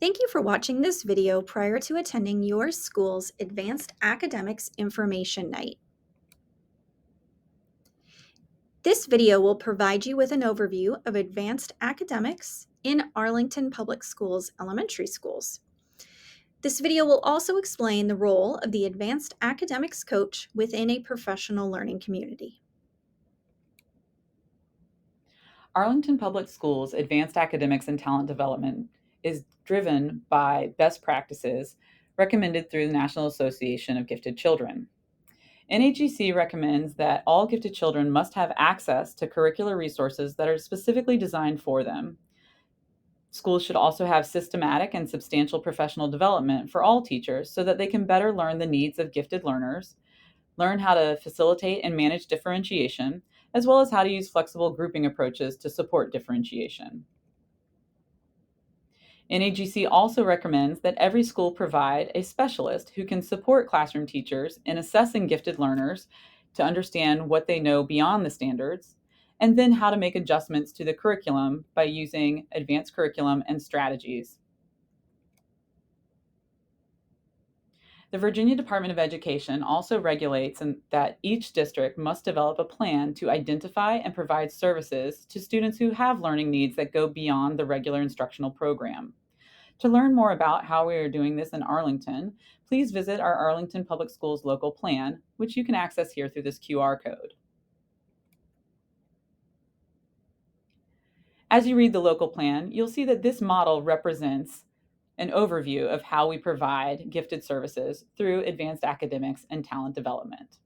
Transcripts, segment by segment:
Thank you for watching this video prior to attending your school's Advanced Academics Information Night. This video will provide you with an overview of advanced academics in Arlington Public Schools elementary schools. This video will also explain the role of the advanced academics coach within a professional learning community. Arlington Public Schools Advanced Academics and Talent Development is driven by best practices recommended through the National Association of Gifted Children. NAGC recommends that all gifted children must have access to curricular resources that are specifically designed for them. Schools should also have systematic and substantial professional development for all teachers so that they can better learn the needs of gifted learners, learn how to facilitate and manage differentiation, as well as how to use flexible grouping approaches to support differentiation. NAGC also recommends that every school provide a specialist who can support classroom teachers in assessing gifted learners to understand what they know beyond the standards, and then how to make adjustments to the curriculum by using advanced curriculum and strategies. The Virginia Department of Education also regulates that each district must develop a plan to identify and provide services to students who have learning needs that go beyond the regular instructional program. To learn more about how we are doing this in Arlington, please visit our Arlington Public Schools local plan, which you can access here through this QR code. As you read the local plan, you'll see that this model represents an overview of how we provide gifted services through advanced academics and talent development.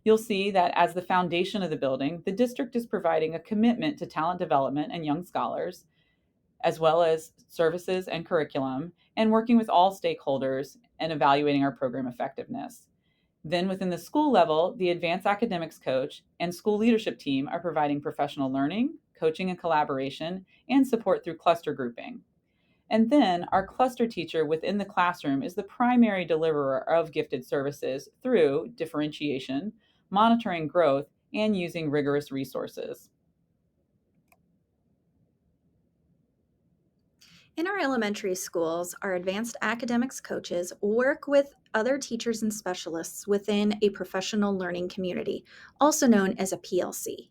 You'll see that as the foundation of the building, the district is providing a commitment to talent development and young scholars, as well as services and curriculum, and working with all stakeholders and evaluating our program effectiveness. Then within the school level, the advanced academics coach and school leadership team are providing professional learning, coaching and collaboration, and support through cluster grouping. And then our cluster teacher within the classroom is the primary deliverer of gifted services through differentiation, monitoring growth, and using rigorous resources. In our elementary schools, our advanced academics coaches work with other teachers and specialists within a professional learning community, also known as a PLC.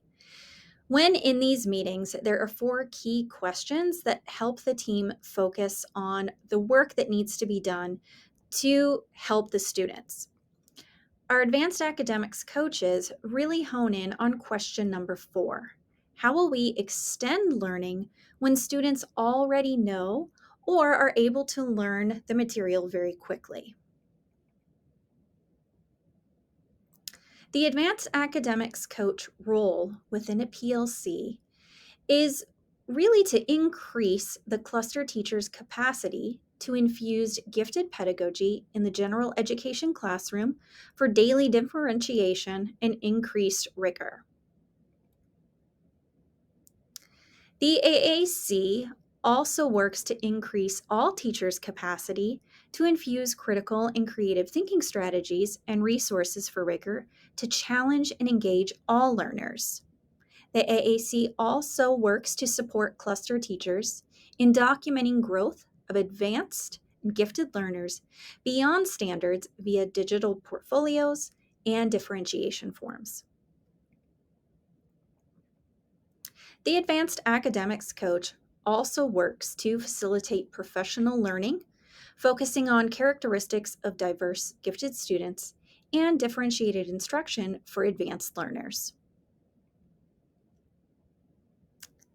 When in these meetings, there are 4 key questions that help the team focus on the work that needs to be done to help the students. Our advanced academics coaches really hone in on question number 4. How will we extend learning when students already know or are able to learn the material very quickly? The advanced academics coach role within a PLC is really to increase the cluster teacher's capacity to infuse gifted pedagogy in the general education classroom for daily differentiation and increased rigor. The AAC also works to increase all teachers' capacity to infuse critical and creative thinking strategies and resources for rigor to challenge and engage all learners. The AAC also works to support cluster teachers in documenting growth of advanced and gifted learners beyond standards via digital portfolios and differentiation forms. The advanced academics coach also works to facilitate professional learning, focusing on characteristics of diverse gifted students and differentiated instruction for advanced learners.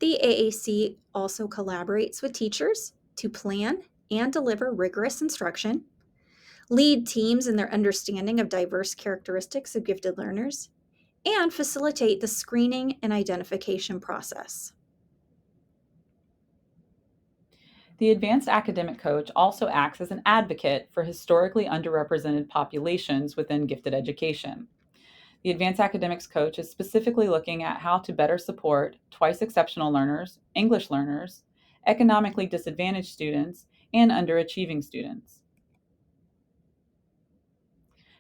The AAC also collaborates with teachers to plan and deliver rigorous instruction, lead teams in their understanding of diverse characteristics of gifted learners, and facilitate the screening and identification process. The advanced academic coach also acts as an advocate for historically underrepresented populations within gifted education. The advanced academics coach is specifically looking at how to better support twice exceptional learners, English learners, economically disadvantaged students, and underachieving students.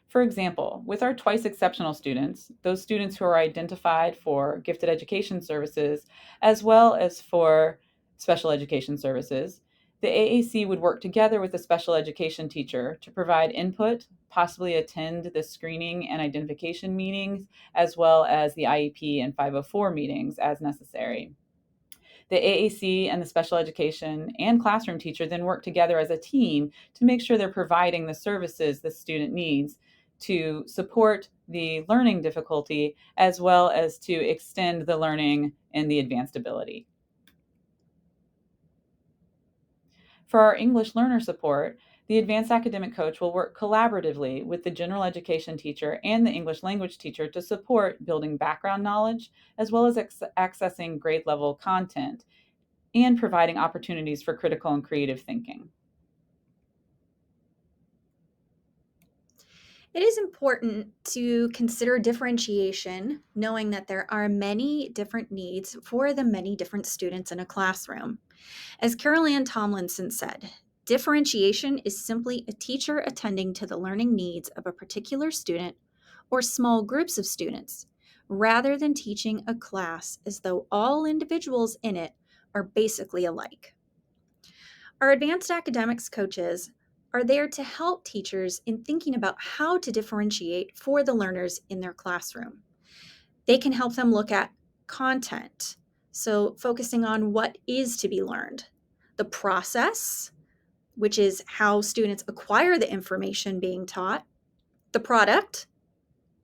For example, with our twice exceptional students, those students who are identified for gifted education services as well as for special education services, The AAC would work together with a special education teacher to provide input, possibly attend the screening and identification meetings, as well as the IEP and 504 meetings as necessary. The AAC and the special education and classroom teacher then work together as a team to make sure they're providing the services the student needs to support the learning difficulty as well as to extend the learning and the advanced ability. For our English learner support, the advanced academic coach will work collaboratively with the general education teacher and the English language teacher to support building background knowledge as well as accessing grade level content and providing opportunities for critical and creative thinking. It is important to consider differentiation, knowing that there are many different needs for the many different students in a classroom. As Carol Ann Tomlinson said, differentiation is simply a teacher attending to the learning needs of a particular student or small groups of students, rather than teaching a class as though all individuals in it are basically alike. Our advanced academics coaches are there to help teachers in thinking about how to differentiate for the learners in their classroom. They can help them look at content, so focusing on what is to be learned, the process, which is how students acquire the information being taught, the product,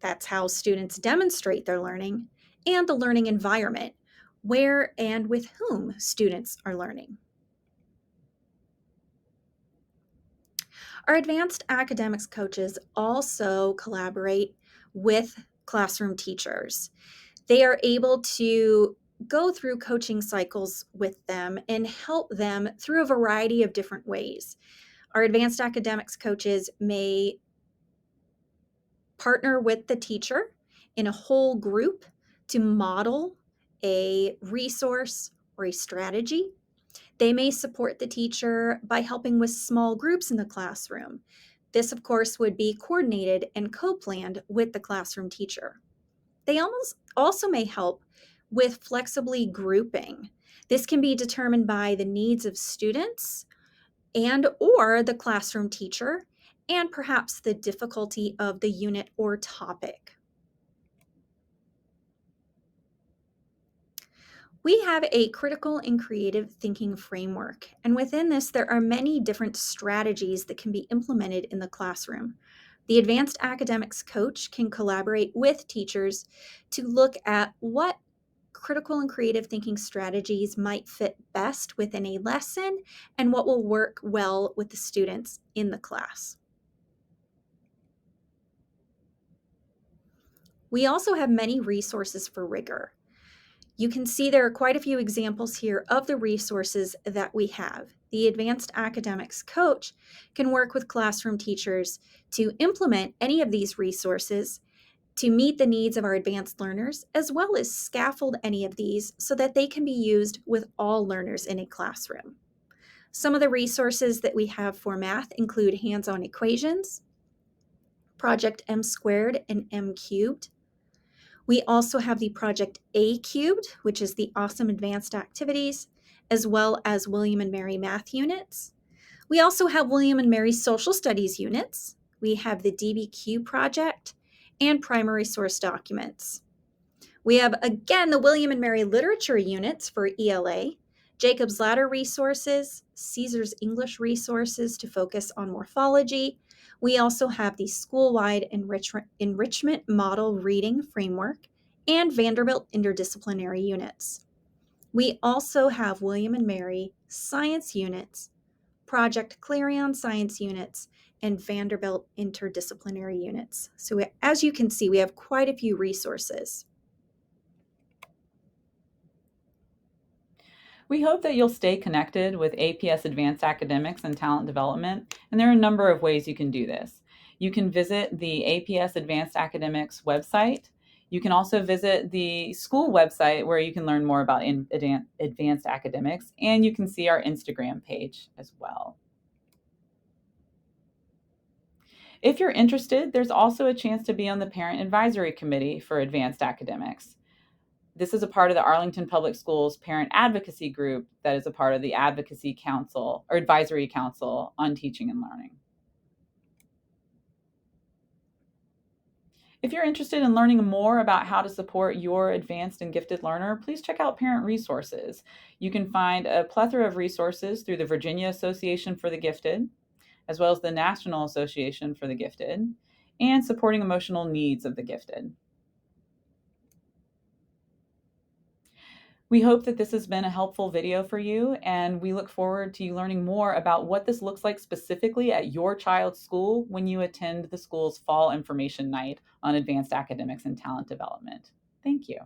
that's how students demonstrate their learning, and the learning environment, where and with whom students are learning. Our advanced academics coaches also collaborate with classroom teachers. They are able to go through coaching cycles with them and help them through a variety of different ways. Our advanced academics coaches may partner with the teacher in a whole group to model a resource or a strategy. They may support the teacher by helping with small groups in the classroom. This, of course, would be coordinated and co-planned with the classroom teacher. They also may help with flexibly grouping. This can be determined by the needs of students and or the classroom teacher and perhaps the difficulty of the unit or topic. We have a critical and creative thinking framework, and within this, there are many different strategies that can be implemented in the classroom. The advanced academics coach can collaborate with teachers to look at what critical and creative thinking strategies might fit best within a lesson and what will work well with the students in the class. We also have many resources for rigor. You can see there are quite a few examples here of the resources that we have. The advanced academics coach can work with classroom teachers to implement any of these resources to meet the needs of our advanced learners, as well as scaffold any of these so that they can be used with all learners in a classroom. Some of the resources that we have for math include hands-on equations, Project M squared and M cubed. We also have the Project A cubed, which is the Awesome Advanced Activities, as well as William and Mary math units. We also have William and Mary social studies units. We have the DBQ project and primary source documents. We have, again, the William and Mary literature units for ELA, Jacob's Ladder resources, Caesar's English resources to focus on morphology. We also have the school-wide enrichment model reading framework and Vanderbilt interdisciplinary units. We also have William and Mary science units, Project Clarion science units, and Vanderbilt interdisciplinary units. So as you can see, we have quite a few resources. We hope that you'll stay connected with APS Advanced Academics and Talent Development, and there are a number of ways you can do this. You can visit the APS Advanced Academics website. You can also visit the school website where you can learn more about advanced academics, and you can see our Instagram page as well. If you're interested, there's also a chance to be on the Parent Advisory Committee for Advanced Academics. This is a part of the Arlington Public Schools parent advocacy group that is a part of the Advocacy Council or Advisory Council on Teaching and Learning. If you're interested in learning more about how to support your advanced and gifted learner, please check out Parent Resources. You can find a plethora of resources through the Virginia Association for the Gifted, as well as the National Association for the Gifted, and Supporting Emotional Needs of the Gifted. We hope that this has been a helpful video for you, and we look forward to you learning more about what this looks like specifically at your child's school when you attend the school's Fall Information Night on Advanced Academics and Talent Development. Thank you.